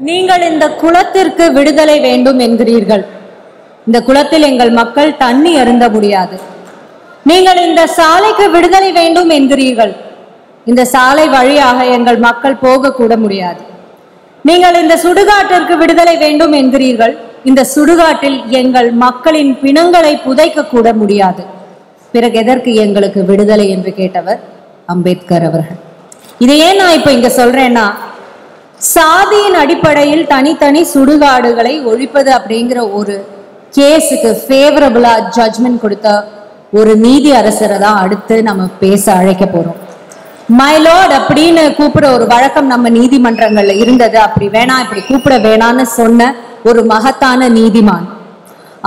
நீங்கள் இந்த குளத்திற்கு விடுதலை வேண்டும் என்கிறீர்கள். இந்த குளத்தில் எங்கள் மக்கள் தண்ணி அருந்த முடியாது. நீங்கள் இந்த சாலைக்கு விடுதலை வேண்டும் என்கிறீர்கள். இந்த சாலை வழியாக எங்கள் மக்கள் போக கூட முடியாது. நீங்கள் இந்த சுடுகாட்டிற்கு விடுதலை வேண்டும் என்கிறீர்கள். இந்த சுடுகாட்டில் எங்கள் மக்களின் பிணங்களை புதைக்க கூட முடியாது. பிறகு எதற்கு எங்களுக்கு விடுதலை என்று கேட்டவர் அம்பேத்கர் அவர்கள். இதை ஏன் நான் இப்ப இங்க சொல்றேன்னா, சாதியின் அடிப்படையில் தனித்தனி சுடுகாடுகளை ஒழிப்பது அப்படிங்கிற ஒரு கேஸுக்கு ஃபேவரபிளா ஜட்ஜ்மெண்ட் கொடுத்த ஒரு நீதி அரசரை தான் அடுத்து நம்ம பேச அழைக்க போறோம். மை லார்ட் அப்படின்னு கூப்பிட ஒரு வழக்கம் நம்ம நீதிமன்றங்கள்ல இருந்தது. அப்படி வேணாம், இப்படி கூப்பிட வேணான்னு சொன்ன ஒரு மகத்தான நீதிமான்.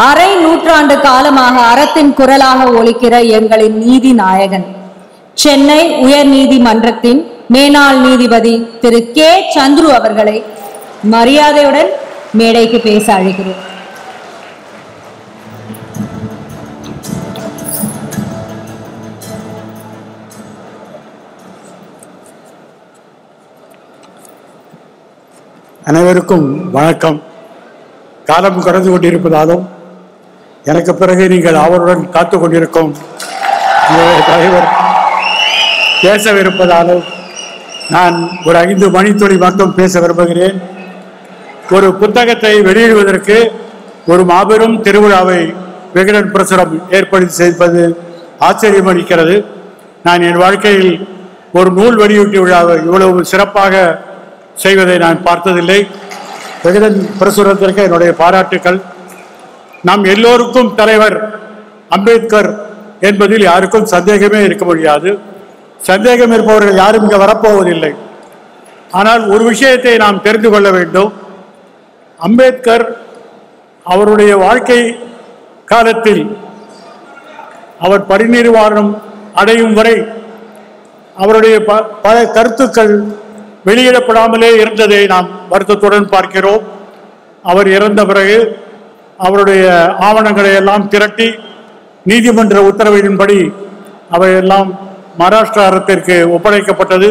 அரை நூற்றாண்டு காலமாக அறத்தின் குரலாக ஒலிக்கிற எங்களின் நீதி நாயகன், சென்னை உயர் நீதிமன்றத்தின் மேனாள் நீதிபதி திரு கே சந்துரு அவர்களை மரியாதையுடன் மேடைக்கு பேச அழைக்கிறோம். அனைவருக்கும் வணக்கம். காலம் கடந்து கொண்டிருப்பதாலும் எனக்கு பிறகு நீங்கள் அவருடன் காத்து கொண்டிருக்கும் தலைவர் பேசவிருப்பதாலும் நான் ஒரு 5 மணித்துளி மட்டும் பேச விரும்புகிறேன். ஒரு புத்தகத்தை வெளியிடுவதற்கு ஒரு மாபெரும் திருவிழாவை விகடன் பிரசுரம் ஏற்படுத்தி செய்வது ஆச்சரியம் அளிக்கிறது. நான் என் வாழ்க்கையில் ஒரு நூல் வெளியீட்டு விழாவை இவ்வளவு சிறப்பாக செய்வதை நான் பார்த்ததில்லை. விகடன் பிரசுரத்திற்கு என்னுடைய பாராட்டுக்கள். நாம் எல்லோருக்கும் தலைவர் அம்பேத்கர் என்பதில் யாருக்கும் சந்தேகமே இருக்க முடியாது. சந்தேகம் இருப்பவர்கள் யாரும் இங்கே வரப்போவதில்லை. ஆனால் ஒரு விஷயத்தை நாம் தெரிந்து கொள்ள வேண்டும். அம்பேத்கர் அவருடைய வாழ்க்கை காலத்தில் அவர் பரிநிர்வாணம் அடையும் வரை அவருடைய பல கருத்துக்கள் வெளியிடப்படாமலே இருந்ததை நாம் வருத்தத்துடன் பார்க்கிறோம். அவர் இறந்த பிறகு அவருடைய ஆவணங்களை எல்லாம் திரட்டி நீதிமன்ற உத்தரவின்படி அவையெல்லாம் மகாராஷ்டிரா அரசிற்கு ஒப்படைக்கப்பட்டது.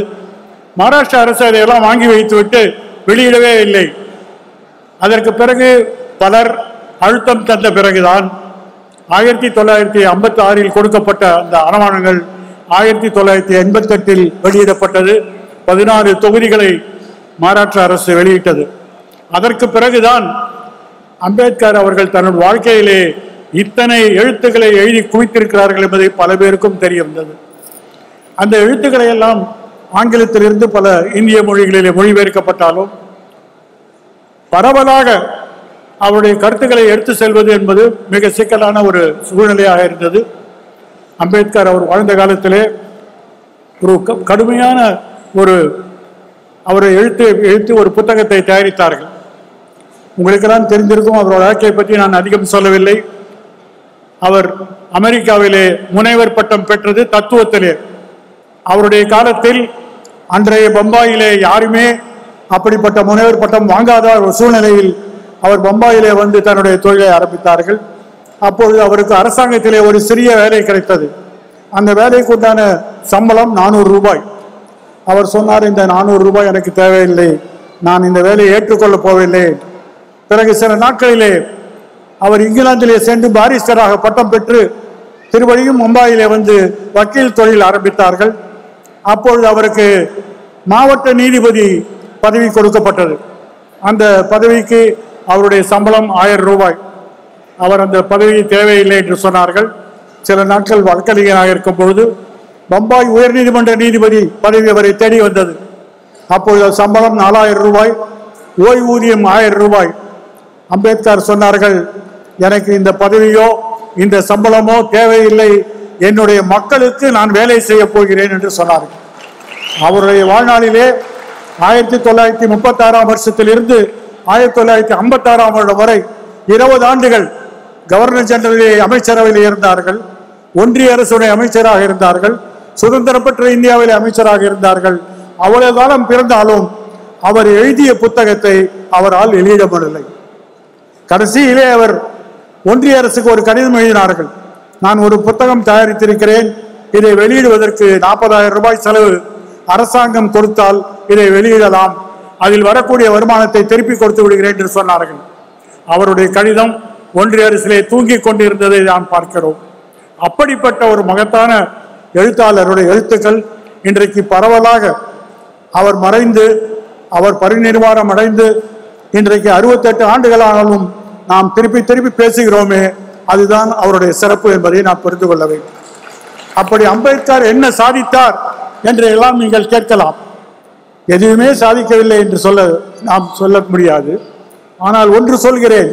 மகாராஷ்டிரா அரசு அதையெல்லாம் வாங்கி வைத்துவிட்டு வெளியிடவே இல்லை. அதற்கு பிறகு பலர் அழுத்தம் தந்த பிறகுதான் 1956 கொடுக்கப்பட்ட அந்த ஆவணங்கள் 1988 வெளியிடப்பட்டது. 16 தொகுதிகளை மகாராஷ்டிரா அரசு வெளியிட்டது. அதற்கு பிறகுதான் அம்பேத்கர் அவர்கள் தன்னுடைய வாழ்க்கையிலே இத்தனை எழுத்துக்களை எழுதி குவித்திருக்கிறார்கள் என்பதை பல பேருக்கும் தெரிய வந்தது. அந்த எழுத்துக்களை எல்லாம் ஆங்கிலத்திலிருந்து பல இந்திய மொழிகளிலே மொழிபெயர்க்கப்பட்டாலும் பரவலாக அவருடைய கருத்துக்களை எடுத்து செல்வது என்பது மிக சிக்கலான ஒரு சூழ்நிலையாக இருந்தது. அம்பேத்கர் அவர் வாழ்ந்த காலத்திலே ஒரு கடுமையான அவரை எழுத்து ஒரு புத்தகத்தை தயாரித்தார்கள். உங்களுக்கெல்லாம் தெரிந்திருக்கும். அவரோட வாழ்க்கையை பற்றி நான் அதிகம் சொல்லவில்லை. அவர் அமெரிக்காவிலே முனைவர் பட்டம் பெற்றது தத்துவத்திலே. அவருடைய காலத்தில் அன்றைய பம்பாயிலே யாருமே அப்படிப்பட்ட முனைவர் பட்டம் வாங்காத ஒரு சூழ்நிலையில் அவர் பம்பாயிலே வந்து தன்னுடைய தொழிலை ஆரம்பித்தார்கள். அப்பொழுது அவருக்கு அரசாங்கத்திலே ஒரு சிறிய வேலை கிடைத்தது. அந்த வேலைக்கு உண்டான சம்பளம் 400 ரூபாய். அவர் சொன்னார், இந்த 400 ரூபாய் எனக்கு தேவையில்லை, நான் இந்த வேலையை ஏற்றுக்கொள்ளப் போவதில்லை. பிறகு சில நாட்களிலே அவர் இங்கிலாந்திலே சென்று பாரிஸ்டராக பட்டம் பெற்று திருவழியும் மும்பாயிலே வந்து வக்கீல் தொழில் ஆரம்பித்தார்கள். அப்பொழுது அவருக்கு மாவட்ட நீதிபதி பதவி கொடுக்கப்பட்டது. அந்த பதவிக்கு அவருடைய சம்பளம் 1000 ரூபாய். அவர் அந்த பதவி தேவையில்லை என்று சொன்னார்கள். சில நாட்கள் வழக்கறிஞராக இருக்கும் பொழுது பம்பாய் உயர்நீதிமன்ற நீதிபதி பதவி அவரை தேடி வந்தது. அப்பொழுது சம்பளம் 4000 ரூபாய், ஓய்வூதியம் 1000 ரூபாய். அம்பேத்கர் சொன்னார்கள், எனக்கு இந்த பதவியோ இந்த சம்பளமோ தேவையில்லை, என்னுடைய மக்களுக்கு நான் வேலை செய்ய போகிறேன் என்று சொன்னார்கள். அவருடைய வாழ்நாளிலே 1936 வருஷத்திலிருந்து 1956 வருடம் வரை 20 ஆண்டுகள் கவர்னர் ஜெனரல் அமைச்சரவையில் இருந்தார்கள். ஒன்றிய அரசுடைய அமைச்சராக இருந்தார்கள். சுதந்திரம் பெற்ற இந்தியாவிலே அமைச்சராக இருந்தார்கள். அவ்வளவு காலம் பிறந்தாலும் அவர் எழுதிய புத்தகத்தை அவரால் வெளியிடப்படவில்லை. கடைசியிலே அவர் ஒன்றிய அரசுக்கு ஒரு கடிதம் எழுதினார்கள். நான் ஒரு புத்தகம் தயாரித்திருக்கிறேன், இதை வெளியிடுவதற்கு 40,000 ரூபாய் செலவு அரசாங்கம் கொடுத்தால் இதை வெளியிடலாம், அதில் வரக்கூடிய வருமானத்தை திருப்பி கொடுத்து விடுகிறேன் என்று சொன்னார்கள். அவருடைய கடிதம் ஒன்றிய அரசிலே தூங்கிக் கொண்டிருந்ததை நாம் பார்க்கிறோம். அப்படிப்பட்ட ஒரு மகத்தான எழுத்தாளருடைய எழுத்துக்கள் இன்றைக்கு பரவலாக அவர் மறைந்து அவர் பரிநிர்வாணம் அடைந்து இன்றைக்கு 68 ஆண்டுகளானாலும் நாம் திருப்பி திருப்பி பேசுகிறோமே, அதுதான் அவருடைய சிறப்பு என்பதை நாம் புரிந்து கொள்ள வேண்டும். அப்படி அம்பேத்கர் என்ன சாதித்தார் என்று எல்லாம் நீங்கள் கேட்கலாம். எதுவுமே சாதிக்கவில்லை என்று நாம் சொல்ல முடியாது. ஆனால் ஒன்று சொல்கிறேன்,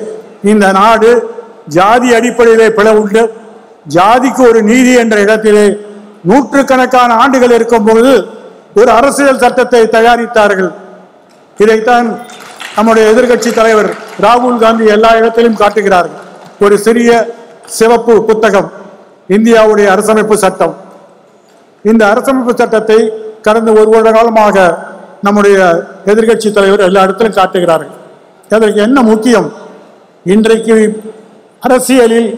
இந்த நாடு ஜாதி அடிப்படையிலே பிளவுண்டு ஜாதிக்கு ஒரு நீதி என்ற இடத்திலே நூற்றுக்கணக்கான ஆண்டுகள் இருக்கும் பொழுது ஒரு அரசியல் சட்டத்தை தயாரித்தார்கள். இதைத்தான் நம்முடைய எதிர்கட்சி தலைவர் ராகுல் காந்தி எல்லா இடத்திலும் காட்டுகிறார்கள். ஒரு சிறிய சிவப்பு புத்தகம், இந்தியாவுடைய அரசமைப்பு சட்டம். இந்த அரசமைப்பு சட்டத்தை கடந்த ஒரு வருட காலமாக நம்முடைய எதிர்கட்சி தலைவர் எல்லா இடத்திலும் காட்டுகிறார்கள். அதற்கு என்ன முக்கியம்? இன்றைக்கு அரசியலில்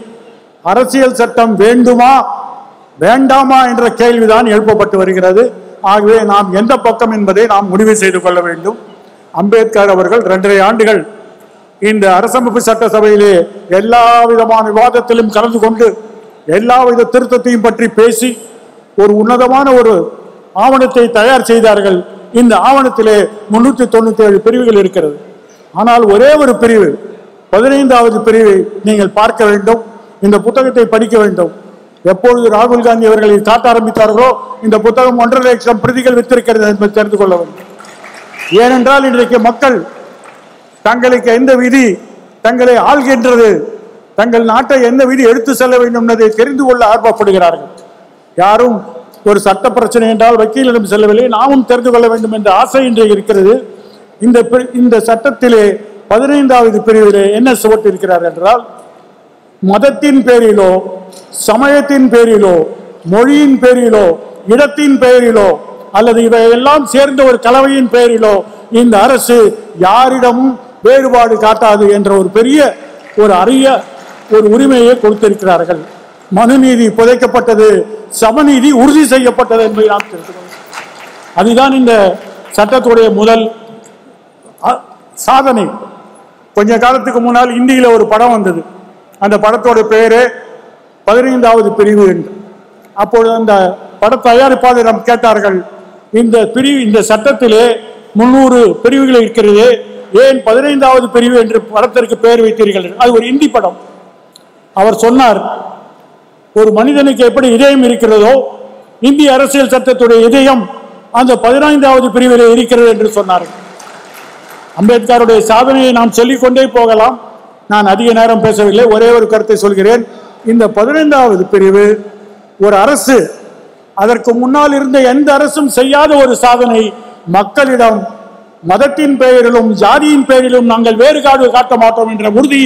அரசியல் சட்டம் வேண்டுமா வேண்டாமா என்ற கேள்விதான் எழுப்பப்பட்டு வருகிறது. ஆகவே நாம் எந்த பக்கம் என்பதை நாம் முடிவு செய்து கொள்ள வேண்டும். அம்பேத்கர் அவர்கள் 2.5 ஆண்டுகள் இந்த அரசமைப்பு சட்டசபையிலே எல்லா விதமான விவாதத்திலும் கலந்து கொண்டு எல்லா வித திருத்தத்தையும் பற்றி பேசி ஒரு உன்னதமான ஒரு ஆவணத்தை தயார் செய்தார்கள். இந்த ஆவணத்திலே 397 பிரிவுகள் இருக்கிறது. ஆனால் ஒரே ஒரு பிரிவு, 15வது பிரிவை நீங்கள் பார்க்க வேண்டும். இந்த புத்தகத்தை படிக்க வேண்டும். எப்பொழுது ராகுல் காந்தி அவர்களை காட்ட ஆரம்பித்தார்களோ இந்த புத்தகம் 1.5 லட்சம் பிரதிகள் வித்திருக்கிறது என்பதை தெரிந்து கொள்ள வேண்டும். ஏனென்றால் இன்றைக்கு மக்கள் தங்களுக்கு எந்த விதி தங்களை ஆள்கின்றது, தங்கள் நாட்டை எந்த விதி எடுத்து செல்ல வேண்டும் என்பதை தெரிந்து கொள்ள ஆர்வப்படுகிறார்கள். யாரும் ஒரு சட்ட பிரச்சனை என்றால் வக்கீலிடம் செல்லவில்லை, நாமும் தெரிந்து கொள்ள வேண்டும் என்ற ஆசை இன்றைக்கு இருக்கிறது. இந்த சட்டத்திலே 15வது பிரிவிலே என்ன சுவட்டிருக்கிறார் என்றால், மதத்தின் பேரிலோ சமயத்தின் பேரிலோ மொழியின் பேரிலோ இடத்தின் பெயரிலோ அல்லது இவையெல்லாம் சேர்ந்த ஒரு கலவையின் பெயரிலோ இந்த அரசு யாரிடமும் வேறுபாடு காட்டாது என்ற ஒரு பெரிய ஒரு அரிய ஒரு உரிமையை கொடுத்திருக்கிறார்கள். மனுநீதி புதைக்கப்பட்டது, சமநீதி உறுதி செய்யப்பட்டது என்பதை நாம் தெரிந்து அதுதான் இந்த சட்டத்துடைய முதல் சாதனை. கொஞ்ச காலத்துக்கு முன்னால் இந்தியில ஒரு படம் வந்தது. அந்த படத்தோட பெயரு 15வது பிரிவு என்று. அப்பொழுது அந்த பட தயாரிப்பாளரிடம் கேட்டார்கள், இந்த சட்டத்திலே 300 பிரிவுகள் இருக்கிறது, ஏன் 15வது பிரிவு என்று படத்திற்கு பெயர் வைத்தீர்கள்? அது ஒரு இந்தி படம். அவர் சொன்னார், ஒரு மனிதனுக்கு எப்படி இதயம் இருக்கிறதோ இந்திய அரசியல் சட்டத்துடைய இதயம் அந்த 15வது பிரிவிலே இருக்கிறது என்று சொன்னார்கள். அம்பேத்கருடைய சாதனையை நாம் சொல்லிக்கொண்டே போகலாம். நான் அதிக நேரம் பேசவில்லை, ஒரே ஒரு கருத்தை சொல்கிறேன். இந்த 15வது பிரிவு ஒரு அரசு, அதற்கு முன்னால் இருந்த எந்த அரசும் செய்யாத ஒரு சாதனை. மக்களிடம் மதத்தின் பெயரிலும் ஜாதியின் பெயரிலும் நாங்கள் வேறுபாடு காட்ட மாட்டோம் என்ற உறுதி,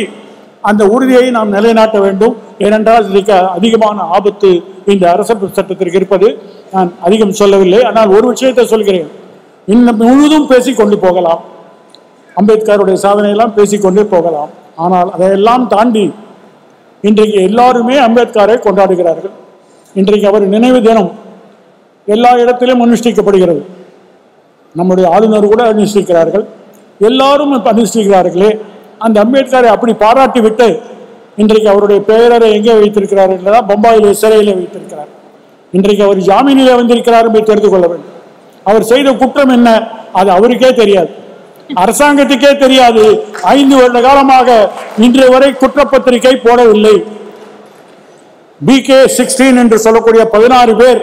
அந்த உறுதியை நாம் நிலைநாட்ட வேண்டும். ஏனென்றால் இதுக்கு அதிகமான ஆபத்து இந்த அரசமைப்பு சட்டத்திற்கு இருப்பது. நான் அதிகம் சொல்லவில்லை, ஆனால் ஒரு விஷயத்தை சொல்கிறேன். இன்னும் முழுதும் பேசிக்கொண்டு போகலாம், அம்பேத்கருடைய சாதனையெல்லாம் பேசிக்கொண்டே போகலாம். ஆனால் அதையெல்லாம் தாண்டி இன்றைக்கு எல்லாருமே அம்பேத்கரை கொண்டாடுகிறார்கள். இன்றைக்கு அவர் நினைவு தினம் எல்லா இடத்திலும் அனுஷ்டிக்கப்படுகிறது. நம்முடைய ஆளுநர் கூட அனுஷ்டிக்கிறார்கள், எல்லாரும் அனுஷ்டிக்கிறார்களே. அந்த அம்பேத்கரை அப்படி பாராட்டி விட்டு இன்றைக்கு அவருடைய பெயரை எங்கே வைத்திருக்கிறார் என்றால் பம்பாயிலே சிறையிலே வைத்திருக்கிறார். இன்றைக்கு அவர் ஜாமீனிலே வந்திருக்கிறார் என்று தெரிந்து கொள்ள வேண்டும். அவர் செய்த குற்றம் என்ன அது அவருக்கே தெரியாது, அரசாங்கத்துக்கே தெரியாது. 5 வருட காலமாக இன்றைய வரை குற்றப்பத்திரிகை போடவில்லை. BK-16 என்று சொல்லக்கூடிய 16 பேர்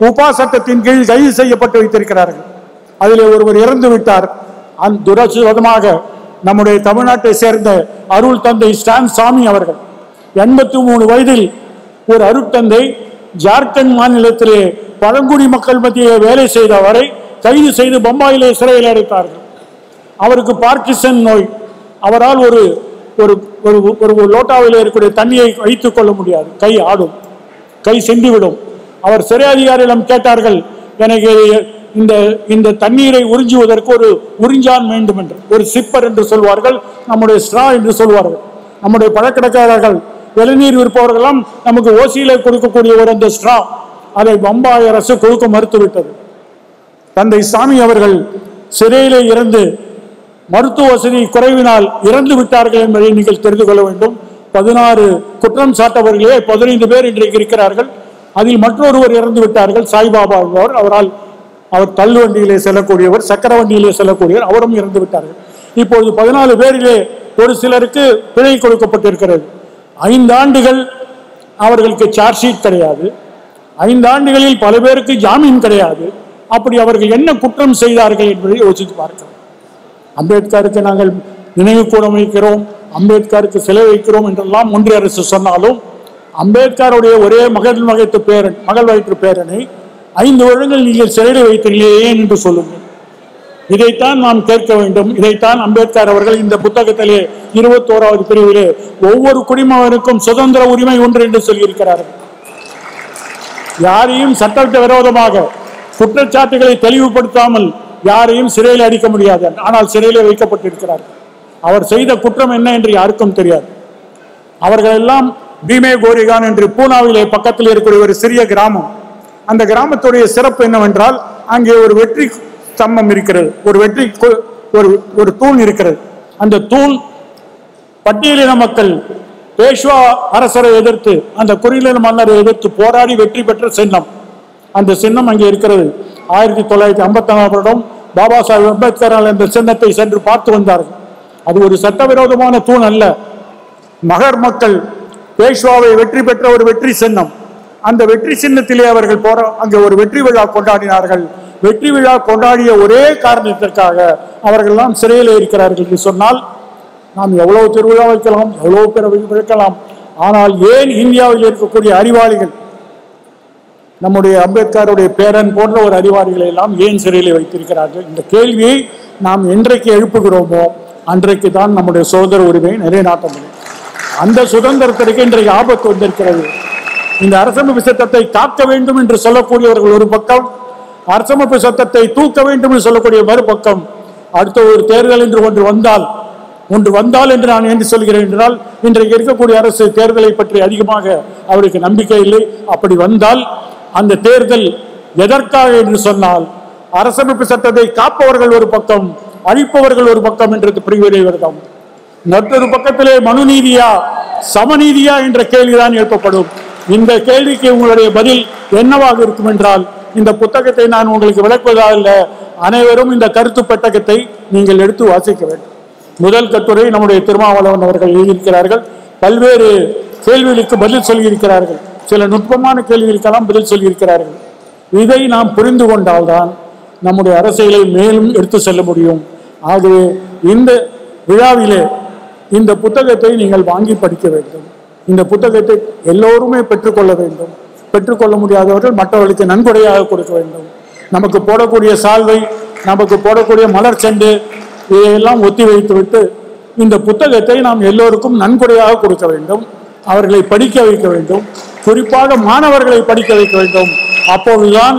உபா சட்டத்தின் கீழ் கைது செய்யப்பட்டு வைத்திருக்கிறார்கள். அதில் ஒருவர் இறந்து விட்டார். துரதிர்ஷ்டவசமாக நம்முடைய தமிழ்நாட்டை சேர்ந்த அருள் தந்தை ஸ்டான் சாமி அவர்கள் 83 வயதில் ஒரு அருட்தந்தை ஜார்க்கண்ட் மாநிலத்திலே பழங்குடி மக்கள் மத்தியிலே வேலை செய்த அவரை கைது செய்து பம்பாயிலே சிறையில் அடைத்தார்கள். அவருக்கு பார்க்கின்சன் நோய். அவரால் ஒரு ஒரு லோட்டாவில் இருக்கக்கூடிய தண்ணியை வைத்துக் கொள்ள முடியாது, கை ஆடும், கை சென்றுவிடும். அவர் சிறை அதிகாரியிடம் கேட்டார்கள், எனக்கு இந்த தண்ணீரை உறிஞ்சுவதற்கு ஒரு உறிஞ்சான் வேண்டும் என்று, ஒரு சிப்பர் என்று சொல்வார்கள், நம்முடைய ஸ்ட்ரா என்று சொல்வார்கள். நம்முடைய பழக்கடைக்காரர்கள் இளநீர் விற்பவர்களெல்லாம் நமக்கு ஓசியில கொடுக்கக்கூடிய ஒரு அந்த ஸ்ட்ரா, அதை பம்பாய் அரசு கொடுக்க மறுத்துவிட்டது. தந்தை சாமி அவர்கள் சிறையிலே இருந்து மருத்துவ வசதி குறைவினால் இறந்து விட்டார்கள் என்பதை நீங்கள் தெரிந்து கொள்ள வேண்டும். 16 குற்றம் சாட்டவர்களே 15 பேர் இன்றைக்கு இருக்கிறார்கள். அதில் மற்றொருவர் இறந்து விட்டார்கள், சாய்பாபா என்பவர். அவர் தள்ளுவண்டியிலே செல்லக்கூடியவர், சக்கர வண்டியிலே செல்லக்கூடியவர், அவரும் இறந்து விட்டார்கள். இப்பொழுது 14 பேரிலே ஒரு சிலருக்கு பிழை கொடுக்கப்பட்டிருக்கிறது. 5 ஆண்டுகள் அவர்களுக்கு சார்ஜ் ஷீட் கிடையாது. 5 ஆண்டுகளில் பல பேருக்கு ஜாமீன் கிடையாது. அப்படி அவர்கள் என்ன குற்றம் செய்தார்கள் என்பதை யோசித்து பார்க்கிறோம். அம்பேத்கருக்கு நாங்கள் நினைவு கூடம் வைக்கிறோம், அம்பேத்கருக்கு சிலை வைக்கிறோம் என்றெல்லாம் ஒன்றிய அரசு சொன்னாலும் அம்பேத்கருடைய ஒரே மகள் வயிற்று பேரனை 5 வருடங்கள் நீங்கள் சிறையில் வைத்தீர்களே ஏன் என்று சொல்லுங்கள். இதைத்தான் நாம் கேட்க வேண்டும். இதைத்தான் அம்பேத்கர் அவர்கள் இந்த புத்தகத்திலே 21வது பிரிவிலே ஒவ்வொரு குடிமகனுக்கும் சுதந்திர உரிமை ஒன்று என்று சொல்லியிருக்கிறார்கள். யாரையும் சட்டவிட்ட விரோதமாக குற்றச்சாட்டுகளை தெளிவுபடுத்தாமல் யாரையும் சிறையில் அடிக்க முடியாது. ஆனால் சிறையிலே வைக்கப்பட்டிருக்கிறார்கள். அவர் செய்த குற்றம் என்ன என்று யாருக்கும் தெரியாது. அவர்கள் எல்லாம் பீமே கோரிகான் என்று பூனாவிலே பக்கத்தில் இருக்கக்கூடிய ஒரு சிறிய கிராமம். அந்த கிராமத்துடைய சிறப்பு என்னவென்றால் அங்கே ஒரு வெற்றி ஸ்தம்பம் இருக்கிறது, ஒரு தூண் இருக்கிறது. அந்த தூண் பட்டியலின மக்கள் பேஷ்வா அரசரை எதிர்த்து, அந்த குறுநில மன்னரை எதிர்த்து போராடி வெற்றி பெற்ற சின்னம். அந்த சின்னம் அங்கே இருக்கிறது. 1954 வருடம் பாபா சாஹிப் அம்பேத்கர் அந்த சின்னத்தை சென்று பார்த்து வந்தார்கள். அது ஒரு சட்டவிரோதமான தூண் அல்ல. மகர் மக்கள் பேஷ்வாவை வெற்றி பெற்ற ஒரு வெற்றி சின்னம். அந்த வெற்றி சின்னத்திலே அவர்கள் அங்கே ஒரு வெற்றி விழா கொண்டாடினார்கள். வெற்றி விழா கொண்டாடிய ஒரே காரணத்திற்காக அவர்கள் எல்லாம் சிறையில் இருக்கிறார்கள் என்று சொன்னால் நாம் எவ்வளவு திருவிழா வைக்கலாம், எவ்வளவு பேர் வைக்கலாம். ஆனால் ஏன் இந்தியாவில் இருக்கக்கூடிய அறிவாளிகள், நம்முடைய அம்பேத்கருடைய பேரன் போன்ற ஒரு அறிவாளிகளை எல்லாம் ஏன் சிறையில் வைத்திருக்கிறார்கள்? இந்த கேள்வியை நாம் என்றைக்கு எழுப்புகிறோமோ அன்றைக்கு தான் நம்முடைய சுதந்திர உரிமையை நிலைநாட்ட முடியும். அந்த சுதந்திரத்திற்கு இன்றைக்கு ஆபத்து வந்திருக்கிறது. இந்த அரசமைப்பு சட்டத்தை காக்க வேண்டும் என்று சொல்லக்கூடியவர்கள் ஒரு பக்கம், அரசமைப்பு சட்டத்தை தூக்க வேண்டும் என்று சொல்லக்கூடிய மறுபக்கம். அடுத்த ஒரு தேர்தல் என்று ஒன்று வந்தால் என்று நான் என்று சொல்கிறேன் என்றால், இன்றைக்கு இருக்கக்கூடிய அரசு தேர்தலை பற்றி அதிகமாக அவருக்கு நம்பிக்கை இல்லை. அப்படி வந்தால் அந்த தேர்தல் எதற்காக என்று சொன்னால், அரசமைப்பு சட்டத்தை காப்பவர்கள் ஒரு பக்கம், அழிப்பவர்கள் ஒரு பக்கம் என்று பிரிவினை வருடம். மற்றொரு பக்கத்திலே மனுநீதியா சமநீதியா என்ற கேள்விதான் எழுப்பப்படும். இந்த கேள்விக்கு உங்களுடைய பதில் என்னவாக இருக்கும் என்றால், இந்த புத்தகத்தை நான் உங்களுக்கு விளக்குவதால் அனைவரும் இந்த கருத்து பெட்டகத்தை நீங்கள் எடுத்து வாசிக்க வேண்டும். முதல் கட்டுரை நம்முடைய திருமாவளவன் அவர்கள் எழுதியிருக்கிறார்கள். பல்வேறு கேள்விகளுக்கு பதில் சொல்லியிருக்கிறார்கள். சில நுட்பமான கேள்விகளுக்கெல்லாம் பதில் சொல்லியிருக்கிறார்கள். இதை நாம் புரிந்து கொண்டால்தான் நம்முடைய அரசியலை மேலும் எடுத்து செல்ல முடியும். ஆகவே இந்த விழாவிலே இந்த புத்தகத்தை நீங்கள் வாங்கி படிக்க வேண்டும். இந்த புத்தகத்தை எல்லோருமே பெற்றுக்கொள்ள வேண்டும். பெற்றுக்கொள்ள முடியாதவர்கள் மற்றவர்களுக்கு நன்கொடையாக கொடுக்க வேண்டும். நமக்கு போடக்கூடிய சால்வை, நமக்கு போடக்கூடிய மலர் செண்டு இதையெல்லாம் ஒத்தி வைத்துவிட்டு இந்த புத்தகத்தை நாம் எல்லோருக்கும் நன்கொடையாக கொடுக்க வேண்டும். அவர்களை படிக்க வைக்க வேண்டும். குறிப்பாக மாணவர்களை படிக்க வைக்க வேண்டும். அப்போதுதான்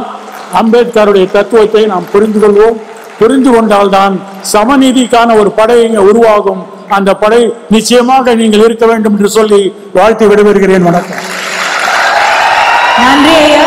அம்பேத்கருடைய தத்துவத்தை நாம் புரிந்து கொள்வோம். புரிந்து கொண்டால்தான் சமநீதிக்கான ஒரு படை இங்கே உருவாகும். அந்த படை நிச்சயமாக நீங்கள் இருக்க வேண்டும் என்று சொல்லி வாழ்த்து விடைபெறுகிறேன். வணக்கம். நன்றி ஐயா.